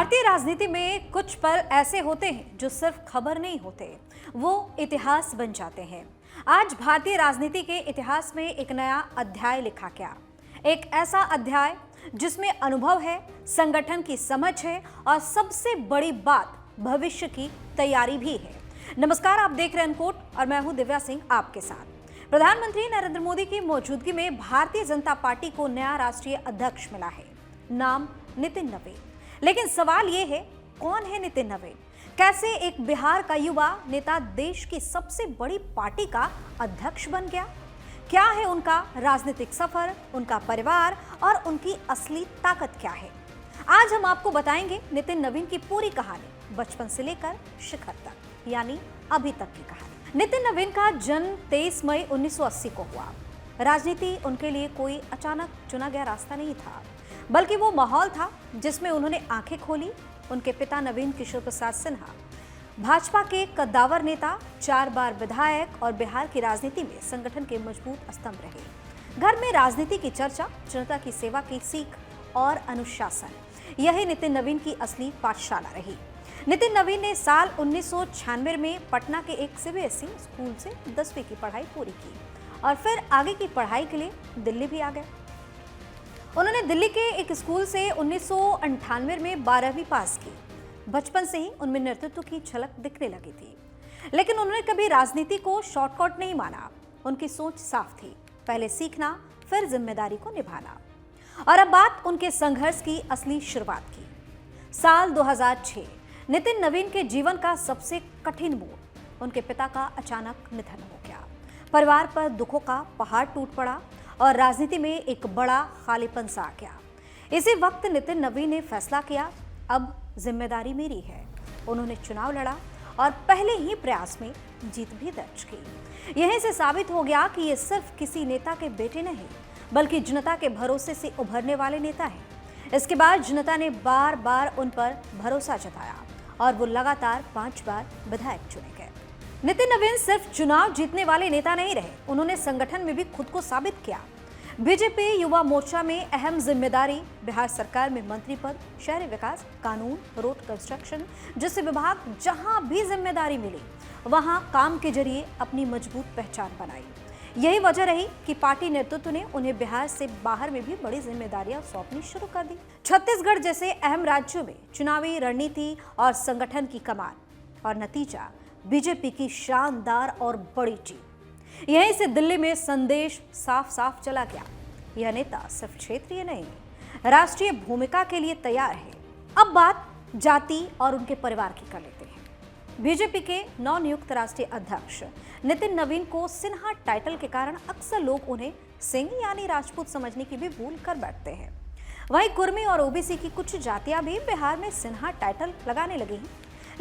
भारतीय राजनीति में कुछ पल ऐसे होते हैं जो सिर्फ खबर नहीं होते, वो इतिहास बन जाते हैं। आज भारतीय राजनीति के इतिहास में एक नया अध्याय लिखा गया, एक ऐसा अध्याय जिसमें अनुभव है, संगठन की समझ है और सबसे बड़ी बात भविष्य की तैयारी भी है। नमस्कार, आप देख रहे हैं अनकोट और मैं हूं दिव्या सिंह आपके साथ। प्रधानमंत्री नरेंद्र मोदी की मौजूदगी में भारतीय जनता पार्टी को नया राष्ट्रीय अध्यक्ष मिला है, नाम नितिन नवीन। लेकिन सवाल ये है, कौन है नितिन नवीन? कैसे एक बिहार का युवा नेता देश की सबसे बड़ी पार्टी का अध्यक्ष बन गया? क्या है उनका राजनीतिक सफर, उनका परिवार और उनकी असली ताकत क्या है? आज हम आपको बताएंगे नितिन नवीन की पूरी कहानी, बचपन से लेकर शिखर तक, यानी अभी तक की कहानी। नितिन नवीन का जन्म 23 मई 1980 को हुआ। राजनीति उनके लिए कोई अचानक चुना गया रास्ता नहीं था, बल्कि वो माहौल था जिसमें उन्होंने आंखें खोली। उनके पिता नवीन किशोर प्रसाद सिन्हा भाजपा के कद्दावर नेता, 4 बार विधायक और बिहार की राजनीति में संगठन के मजबूत स्तंभ रहे। घर में राजनीति की चर्चा, जनता की सेवा की सीख और अनुशासन, यही नितिन नवीन की असली पाठशाला रही। नितिन नवीन ने साल 1996 में पटना के एक सीबीएसई स्कूल से 10वीं की पढ़ाई पूरी की और फिर आगे की पढ़ाई के लिए दिल्ली भी आ गए। उन्होंने दिल्ली के एक स्कूल से 1998 में 12वीं पास की। बचपन से ही उनमें नेतृत्व की झलक दिखने लगी थी, लेकिन उन्होंने कभी राजनीति को शॉर्टकट नहीं माना। उनकी सोच साफ थी, पहले सीखना फिर जिम्मेदारी को निभाना। और अब बात उनके संघर्ष की असली शुरुआत की। साल 2006 नितिन नवीन के जीवन का सबसे कठिन मोड़, उनके पिता का अचानक निधन हो गया। परिवार पर दुखों का पहाड़ टूट पड़ा और राजनीति में एक बड़ा खालीपन सा आ गया। इसी वक्त नितिन नवीन ने फैसला किया, अब जिम्मेदारी मेरी है। उन्होंने चुनाव लड़ा और पहले ही प्रयास में जीत भी दर्ज की। यहीं से साबित हो गया कि ये सिर्फ किसी नेता के बेटे नहीं, बल्कि जनता के भरोसे से उभरने वाले नेता हैं। इसके बाद जनता ने बार बार उन पर भरोसा जताया और वो लगातार 5 बार विधायक चुने गए। नितिन नवीन सिर्फ चुनाव जीतने वाले नेता नहीं रहे, उन्होंने संगठन में भी खुद को साबित किया। बीजेपी युवा मोर्चा में अहम जिम्मेदारी, बिहार सरकार में मंत्री पद, शहरी विकास, कानून, रोड कंस्ट्रक्शन जैसे विभाग, जहां भी जिम्मेदारी मिली वहां काम के जरिए अपनी मजबूत पहचान बनाई। यही वजह रही कि पार्टी नेतृत्व ने उन्हें बिहार से बाहर में भी बड़ी जिम्मेदारियां सौंपनी शुरू कर दी। छत्तीसगढ़ जैसे अहम राज्यों में चुनावी रणनीति और संगठन की कमान, और नतीजा बीजेपी की शानदार और बड़ी जीत। यहीं से दिल्ली में संदेश साफ साफ चला गया, यह नेता सिर्फ क्षेत्रीय नहीं, राष्ट्रीय भूमिका के लिए तैयार है। अब बात जाति और उनके परिवार की कर लेते हैं। बीजेपी के नवनियुक्त राष्ट्रीय अध्यक्ष नितिन नवीन को सिन्हा टाइटल के कारण अक्सर लोग उन्हें सिंह यानी राजपूत समझने की भी भूल कर बैठते हैं। वहीं कुर्मी और ओबीसी की कुछ जातियां भी बिहार में सिन्हा टाइटल लगाने लगी हैं,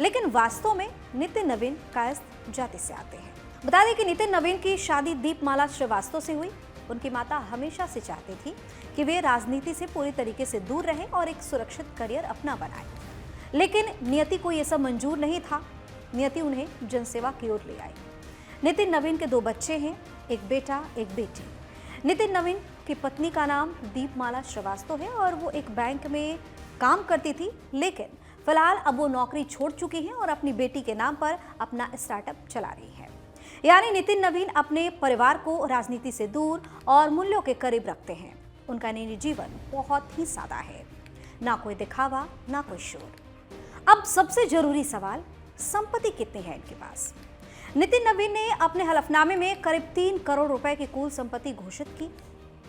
लेकिन वास्तव में नितिन नवीन कायस्थ जाति से आते हैं। बता दें कि नितिन नवीन की शादी दीपमाला श्रीवास्तव से हुई। उनकी माता हमेशा से चाहती थी कि वे राजनीति से पूरी तरीके से दूर रहें और एक सुरक्षित करियर अपना बनाएं, लेकिन नियति को यह सब मंजूर नहीं था। नियति उन्हें जनसेवा की ओर ले आई। नितिन नवीन के 2 बच्चे हैं, एक बेटा एक बेटी। नितिन नवीन की पत्नी का नाम दीपमाला श्रीवास्तव है और वो एक बैंक में काम करती थी, लेकिन फिलहाल अब वो नौकरी छोड़ चुकी हैं और अपनी बेटी के नाम पर अपना स्टार्टअप चला रही है। यानी नितिन नवीन अपने परिवार को राजनीति से दूर और मूल्यों के करीब रखते हैं। उनका निजी जीवन बहुत ही सादा है, ना कोई दिखावा, ना कोई शोर। अब सबसे जरूरी सवाल, संपत्ति कितनी है इनके पास? नितिन नवीन ने अपने हलफनामे में करीब 3 करोड़ रुपए की कुल संपत्ति घोषित की।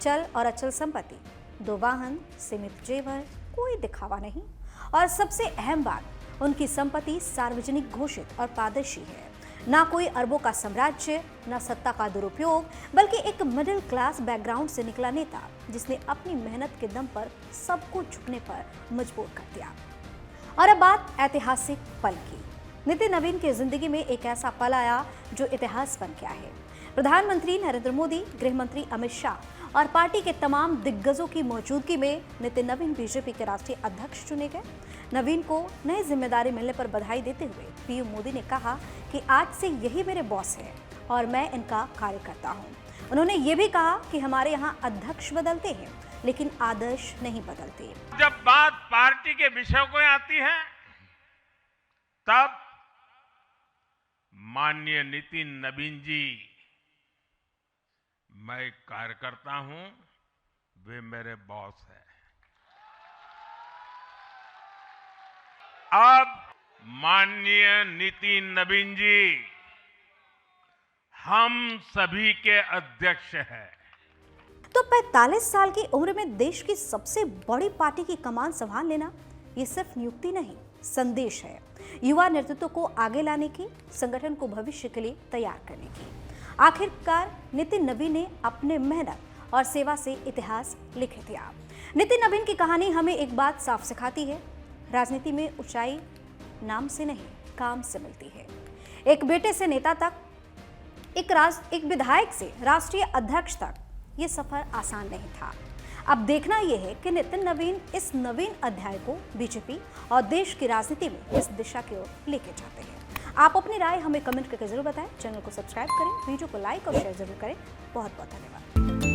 चल और अचल संपत्ति, 2 वाहन, सीमित जेवर, कोई दिखावा नहीं। और सबसे अहम बात, उनकी संपत्ति सार्वजनिक घोषित और पारदर्शी है। ना कोई अरबों का साम्राज्य, ना सत्ता का दुरुपयोग, बल्कि एक मिडिल क्लास बैकग्राउंड से निकला नेता जिसने अपनी मेहनत के दम पर सबको झुकने पर मजबूर कर दिया। और अब बात ऐतिहासिक पल की। नितिन नवीन की जिंदगी में एक ऐसा पल आया जो इतिहास बन गया है। प्रधानमंत्री नरेंद्र मोदी, गृह मंत्री अमित शाह और पार्टी के तमाम दिग्गजों की मौजूदगी में नितिन नवीन बीजेपी के राष्ट्रीय अध्यक्ष चुने गए। नवीन को नई जिम्मेदारी मिलने पर बधाई देते हुए पीएम मोदी ने कहा कि आज से यही मेरे बॉस हैं और मैं इनका कार्यकर्ता हूं। उन्होंने ये भी कहा कि हमारे यहाँ अध्यक्ष बदलते हैं, लेकिन आदर्श नहीं बदलते। जब बात पार्टी के विषयों को आती है, तब माननीय नितिन नवीन जी, मैं कार्यकर्ता हूं, वे मेरे बॉस हैं। अब माननीय नितिन नवीन जी हम सभी के अध्यक्ष हैं। तो 45 साल की उम्र में देश की सबसे बड़ी पार्टी की कमान संभाल लेना ये सिर्फ नियुक्ति नहीं, संदेश है युवा नेतृत्व को आगे लाने की, संगठन को भविष्य के लिए तैयार करने की। आखिरकार नितिन नवीन ने अपने मेहनत और सेवा से इतिहास लिख दिया। नितिन नवीन की कहानी हमें एक बात साफ सिखाती है, राजनीति में ऊंचाई नाम से नहीं, काम से मिलती है। एक बेटे से नेता तक, एक विधायक से राष्ट्रीय अध्यक्ष तक, ये सफर आसान नहीं था। अब देखना यह है कि नितिन नवीन इस नवीन अध्याय को बीजेपी और देश की राजनीति में इस दिशा की ओर लेके जाते हैं। आप अपनी राय हमें कमेंट करके जरूर बताएं। चैनल को सब्सक्राइब करें, वीडियो को लाइक और शेयर जरूर करें। बहुत बहुत धन्यवाद।